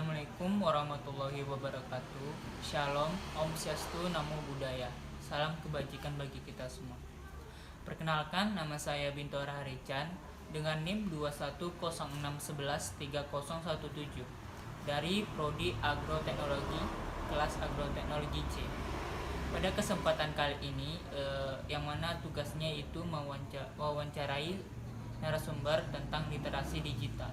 Assalamualaikum warahmatullahi wabarakatuh. Shalom, Om Swastiastu, Namo Buddhaya. Salam kebajikan bagi kita semua. Perkenalkan, nama saya Bintora Harechan dengan NIM 2106113017 dari Prodi Agroteknologi, kelas Agroteknologi C. Pada kesempatan kali ini, yang mana tugasnya itu mewawancarai narasumber tentang literasi digital.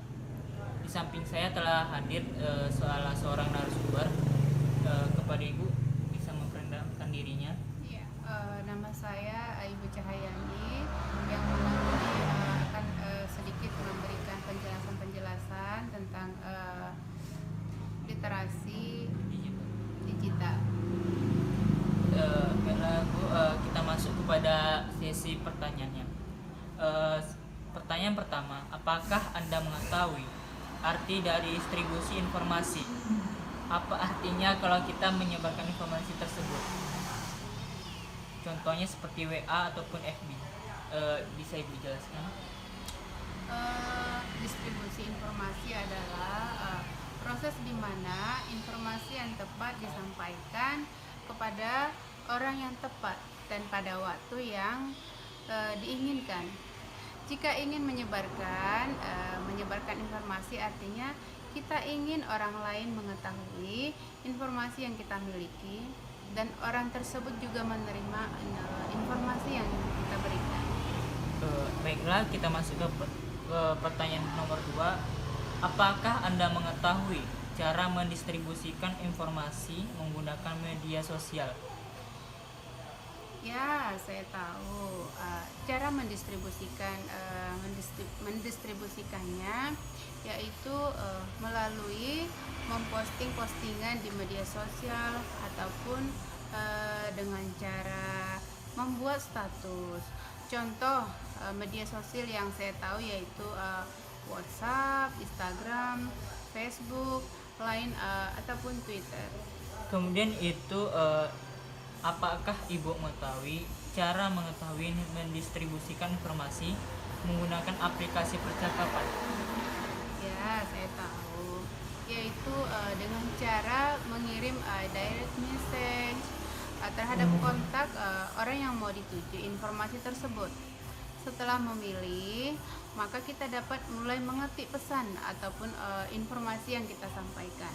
Di samping saya telah hadir salah seorang narasumber. Kepada Ibu bisa memperkenalkan dirinya. Iya, nama saya Ibu Cahyani yang nanti akan sedikit memberikan penjelasan tentang literasi digital. Baiklah Bu, kita masuk kepada sesi pertanyaannya. Pertanyaan pertama, apakah Anda mengetahui arti dari distribusi informasi? Apa artinya kalau kita menyebarkan informasi tersebut? Contohnya seperti WA ataupun FB. Bisa Ibu jelaskan? Distribusi informasi adalah proses di mana informasi yang tepat disampaikan kepada orang yang tepat dan pada waktu yang diinginkan. Jika ingin menyebarkan informasi, artinya kita ingin orang lain mengetahui informasi yang kita miliki dan orang tersebut juga menerima informasi yang kita berikan. Baiklah, kita masuk ke pertanyaan nomor 2. Apakah Anda mengetahui cara mendistribusikan informasi menggunakan media sosial? Ya, saya tahu cara mendistribusikannya yaitu melalui memposting postingan di media sosial ataupun dengan cara membuat status. Contoh media sosial yang saya tahu yaitu WhatsApp, Instagram, Facebook, Line ataupun Twitter. Kemudian itu apakah Ibu mengetahui cara mendistribusikan informasi menggunakan aplikasi percakapan? Ya, saya tahu, yaitu dengan cara mengirim direct message terhadap kontak orang yang mau dituju informasi tersebut. Setelah memilih, maka kita dapat mulai mengetik pesan ataupun informasi yang kita sampaikan.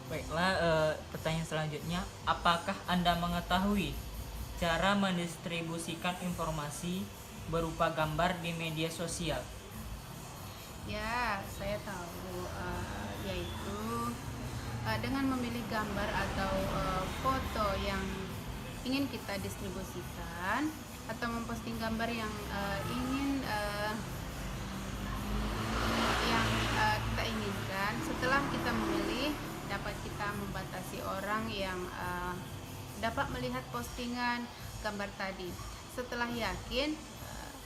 Baiklah, pertanyaan selanjutnya, apakah Anda mengetahui cara mendistribusikan informasi berupa gambar di media sosial? Ya, saya tahu, yaitu dengan memilih gambar atau foto yang ingin kita distribusikan atau memposting gambar yang ingin kita inginkan. Setelah kita memilih, dapat kita membatasi orang yang dapat melihat postingan gambar tadi. Setelah yakin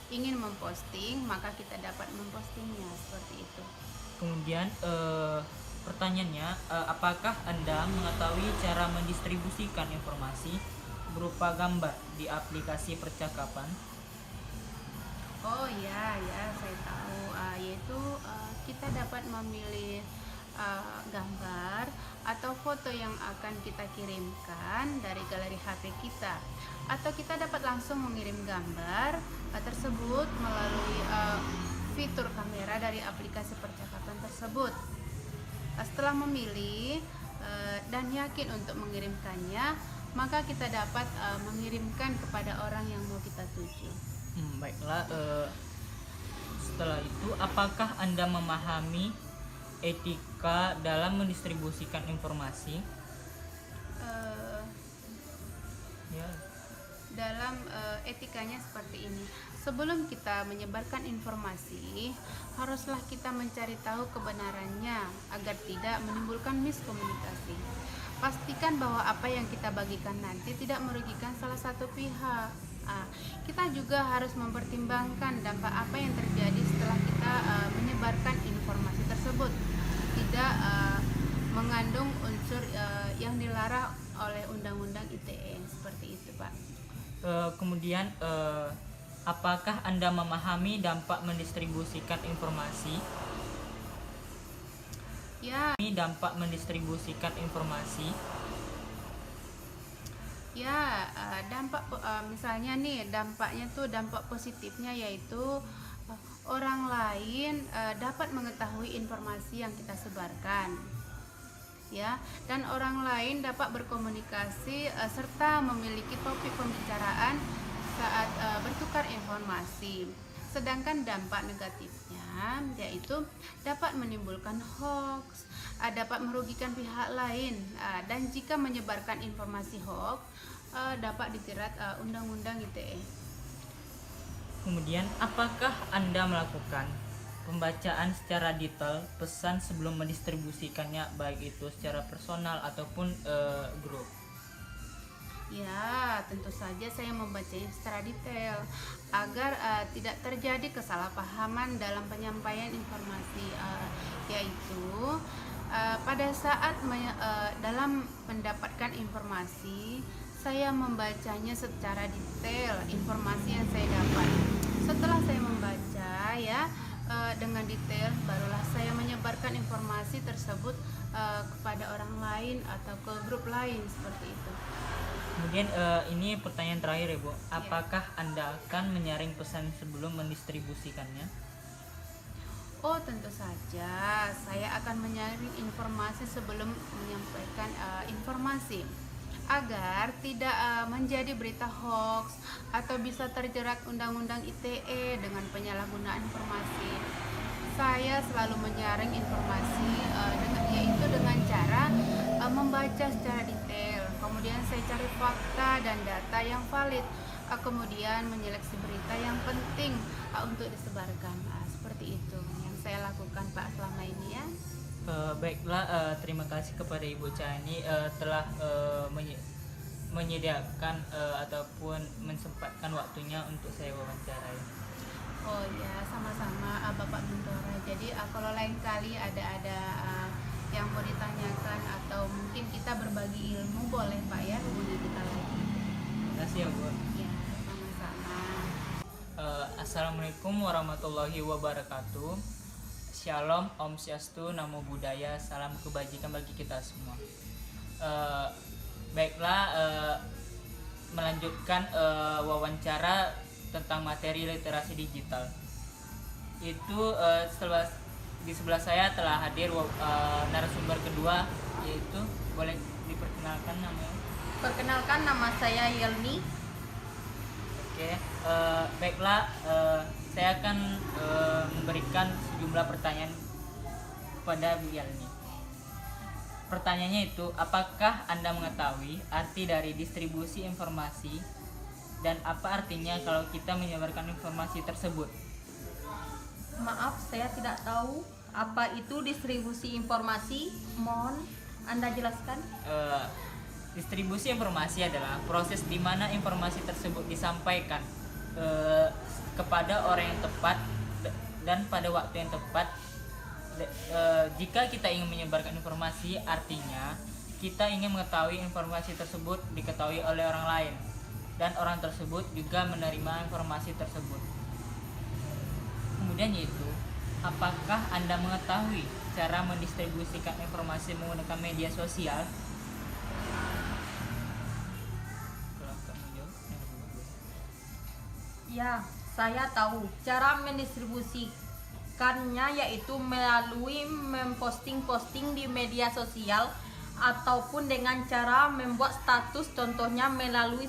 ingin memposting, maka kita dapat mempostingnya, seperti itu. Kemudian pertanyaannya, apakah Anda mengetahui cara mendistribusikan informasi berupa gambar di aplikasi percakapan? Oh ya, saya tahu, yaitu kita dapat memilih gambar atau foto yang akan kita kirimkan dari galeri HP kita, atau kita dapat langsung mengirim gambar tersebut melalui fitur kamera dari aplikasi percakapan tersebut. Setelah memilih dan yakin untuk mengirimkannya, maka kita dapat mengirimkan kepada orang yang mau kita tuju. Baiklah, setelah itu apakah Anda memahami etika dalam mendistribusikan informasi? Ya. Dalam etikanya seperti ini. Sebelum kita menyebarkan informasi, haruslah kita mencari tahu kebenarannya agar tidak menimbulkan miskomunikasi. Pastikan bahwa apa yang kita bagikan nanti tidak merugikan salah satu pihak. Kita juga harus mempertimbangkan dampak apa yang terjadi setelah kita menyebarkan informasi tersebut. Tidak mengandung unsur yang dilarang oleh Undang-Undang ITE, seperti itu, Pak. Kemudian apakah Anda memahami dampak mendistribusikan informasi? Ya, Ini dampak mendistribusikan informasi. ya, misalnya nih dampaknya tuh dampak positifnya yaitu orang lain dapat mengetahui informasi yang kita sebarkan, ya, dan orang lain dapat berkomunikasi serta memiliki topik pembicaraan saat bertukar informasi. Sedangkan dampak negatifnya yaitu dapat menimbulkan hoax, dapat merugikan pihak lain, dan jika menyebarkan informasi hoax dapat dijerat Undang-Undang ITE. Kemudian, apakah Anda melakukan pembacaan secara detail pesan sebelum mendistribusikannya, baik itu secara personal ataupun grup? Ya, tentu saja saya membacanya secara detail agar tidak terjadi kesalahpahaman dalam penyampaian informasi, yaitu pada saat dalam mendapatkan informasi, saya membacanya secara detail informasi yang saya dapat. Setelah saya membaca, ya, dengan detail, barulah saya menyebarkan informasi tersebut kepada orang lain atau ke grup lain seperti itu. Kemudian ini pertanyaan terakhir ya Bu, apakah Anda akan menyaring pesan sebelum mendistribusikannya? Oh, tentu saja saya akan menyaring informasi sebelum menyampaikan informasi agar tidak menjadi berita hoax atau bisa terjerat Undang-Undang ITE dengan penyalahgunaan informasi. Saya selalu menyaring informasi yaitu dengan cara membaca secara detail, kemudian saya cari fakta dan data yang valid, kemudian menyeleksi berita yang penting untuk disebarkan. Seperti itu yang saya lakukan Pak selama ini, ya. Baiklah, terima kasih kepada Ibu Chani telah menyediakan ataupun mensempatkan waktunya untuk saya wawancarai. Oh ya, sama-sama Bapak Mentora. Jadi kalau lain kali ada yang mau ditanyakan atau mungkin kita berbagi ilmu, boleh Pak ya hubungi kita lagi. Terima kasih ya Bu. Ya, sama-sama. Assalamualaikum warahmatullahi wabarakatuh. Shalom, Om Swastiastu, Namo Buddhaya, salam kebajikan bagi kita semua. Baiklah, melanjutkan wawancara tentang materi literasi digital. Itu di sebelah saya telah hadir narasumber kedua, yaitu boleh diperkenalkan namanya. Perkenalkan, nama saya Yelni. Oke, baiklah, saya akan memberikan sejumlah pertanyaan kepada Bu Yelni. Pertanyaannya itu, apakah Anda mengetahui arti dari distribusi informasi dan apa artinya kalau kita menyebarkan informasi tersebut? Maaf, saya tidak tahu apa itu distribusi informasi. Mohon Anda jelaskan. Distribusi informasi adalah proses di mana informasi tersebut disampaikan kepada orang yang tepat dan pada waktu yang tepat. Jika kita ingin menyebarkan informasi, artinya kita ingin mengetahui informasi tersebut diketahui oleh orang lain dan orang tersebut juga menerima informasi tersebut. Kemudian yaitu, apakah Anda mengetahui cara mendistribusikan informasi menggunakan media sosial? Ya, saya tahu cara mendistribusikannya yaitu melalui memposting-posting di media sosial ataupun dengan cara membuat status, contohnya melalui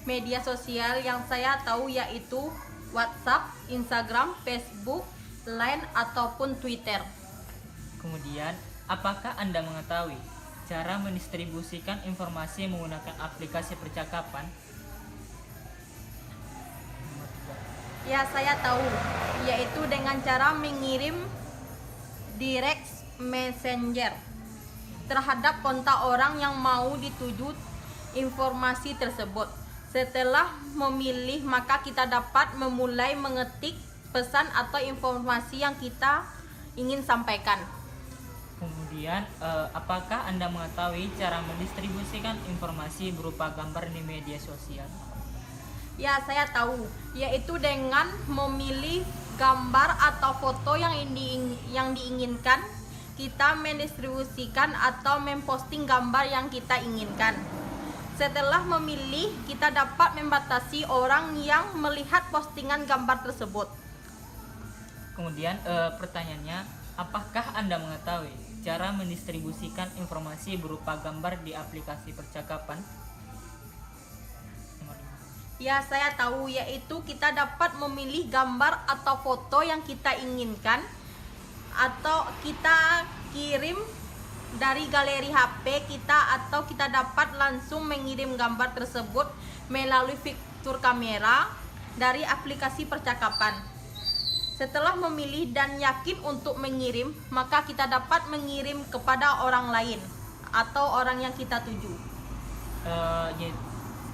media sosial yang saya tahu yaitu WhatsApp, Instagram, Facebook, Line ataupun Twitter. Kemudian, apakah Anda mengetahui cara mendistribusikan informasi menggunakan aplikasi percakapan? Ya, saya tahu, yaitu dengan cara mengirim direct messenger terhadap kontak orang yang mau dituju informasi tersebut. Setelah memilih, maka kita dapat memulai mengetik pesan atau informasi yang kita ingin sampaikan. Kemudian, apakah Anda mengetahui cara mendistribusikan informasi berupa gambar di media sosial? Ya, saya tahu, yaitu dengan memilih gambar atau foto yang diinginkan, kita mendistribusikan atau memposting gambar yang kita inginkan. Setelah memilih, kita dapat membatasi orang yang melihat postingan gambar tersebut. Kemudian pertanyaannya, apakah Anda mengetahui cara mendistribusikan informasi berupa gambar di aplikasi percakapan? Ya, saya tahu, yaitu kita dapat memilih gambar atau foto yang kita inginkan, atau kita kirim dari galeri HP kita, atau kita dapat langsung mengirim gambar tersebut melalui fitur kamera dari aplikasi percakapan. Setelah memilih dan yakin untuk mengirim, maka kita dapat mengirim kepada orang lain atau orang yang kita tuju.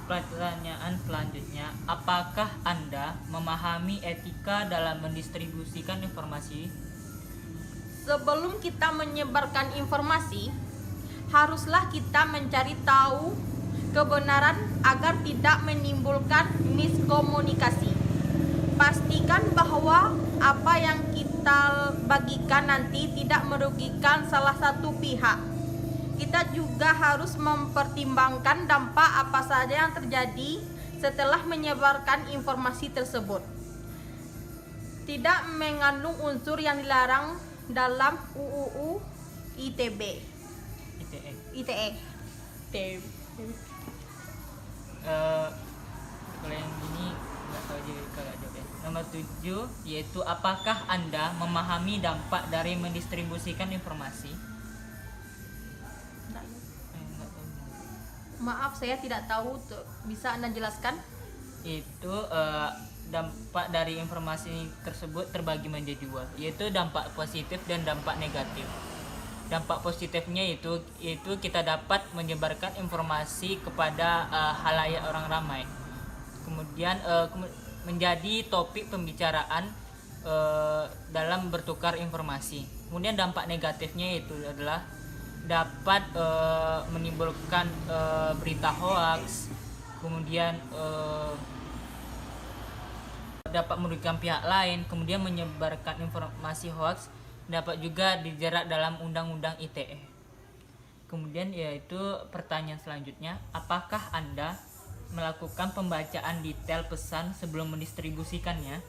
Pertanyaan selanjutnya, apakah Anda memahami etika dalam mendistribusikan informasi? Sebelum kita menyebarkan informasi, haruslah kita mencari tahu kebenaran agar tidak menimbulkan miskomunikasi. Pastikan bahwa apa yang kita bagikan nanti tidak merugikan salah satu pihak. Kita juga harus mempertimbangkan dampak apa saja yang terjadi setelah menyebarkan informasi tersebut. Tidak mengandung unsur yang dilarang dalam UUU ITE. Kalau yang ini nggak tahu juga kalau jawabnya. Nomor 7 yaitu apakah Anda memahami dampak dari mendistribusikan informasi? Nggak tahu. Maaf, saya tidak tahu. Bisa Anda jelaskan? Itu dampak dari informasi tersebut terbagi menjadi dua, yaitu dampak positif dan dampak negatif. Dampak positifnya yaitu kita dapat menyebarkan informasi kepada halayak orang ramai, kemudian menjadi topik pembicaraan dalam bertukar informasi. Kemudian dampak negatifnya itu adalah dapat menimbulkan berita hoaks, kemudian dapat merugikan pihak lain, kemudian menyebarkan informasi hoaks dapat juga dijerat dalam Undang-Undang ITE. Kemudian yaitu pertanyaan selanjutnya, apakah Anda melakukan pembacaan detail pesan sebelum mendistribusikannya?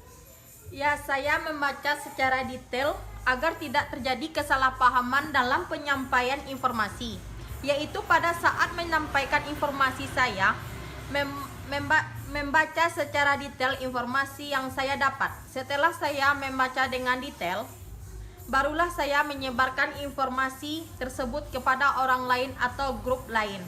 Ya, saya membaca secara detail agar tidak terjadi kesalahpahaman dalam penyampaian informasi. Yaitu pada saat menyampaikan informasi saya membaca secara detail informasi yang saya dapat. Setelah saya membaca dengan detail, barulah saya menyebarkan informasi tersebut kepada orang lain atau grup lain.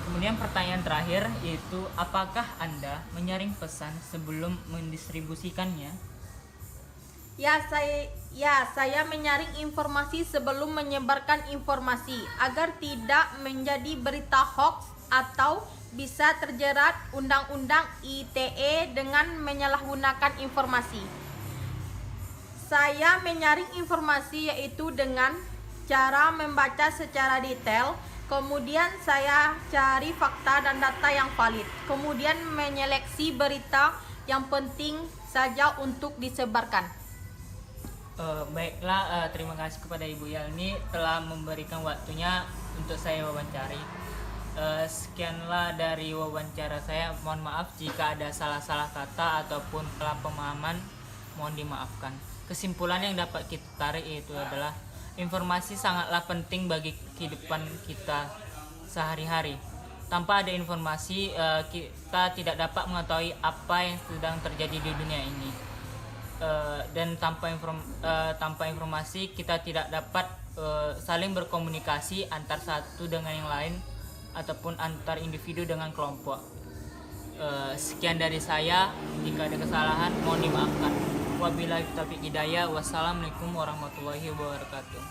Kemudian pertanyaan terakhir yaitu apakah Anda menyaring pesan sebelum mendistribusikannya? Ya, saya menyaring informasi sebelum menyebarkan informasi agar tidak menjadi berita hoax atau bisa terjerat Undang-Undang ITE dengan menyalahgunakan informasi. Saya menyaring informasi yaitu dengan cara membaca secara detail, kemudian saya cari fakta dan data yang valid, kemudian menyeleksi berita yang penting saja untuk disebarkan. Baiklah, terima kasih kepada Ibu Yalni telah memberikan waktunya untuk saya wawancari. Sekianlah dari wawancara saya. Mohon maaf jika ada salah-salah kata ataupun salah pemahaman, mohon dimaafkan. Kesimpulan yang dapat kita tarik itu adalah informasi sangatlah penting bagi kehidupan kita sehari-hari. Tanpa ada informasi, kita tidak dapat mengetahui apa yang sedang terjadi di dunia ini. Dan tanpa informasi kita tidak dapat saling berkomunikasi antar satu dengan yang lain ataupun antar individu dengan kelompok. Sekian dari saya. Jika ada kesalahan mohon dimaafkan. Wabillahi taufiq hidayah. Wassalamualaikum warahmatullahi wabarakatuh.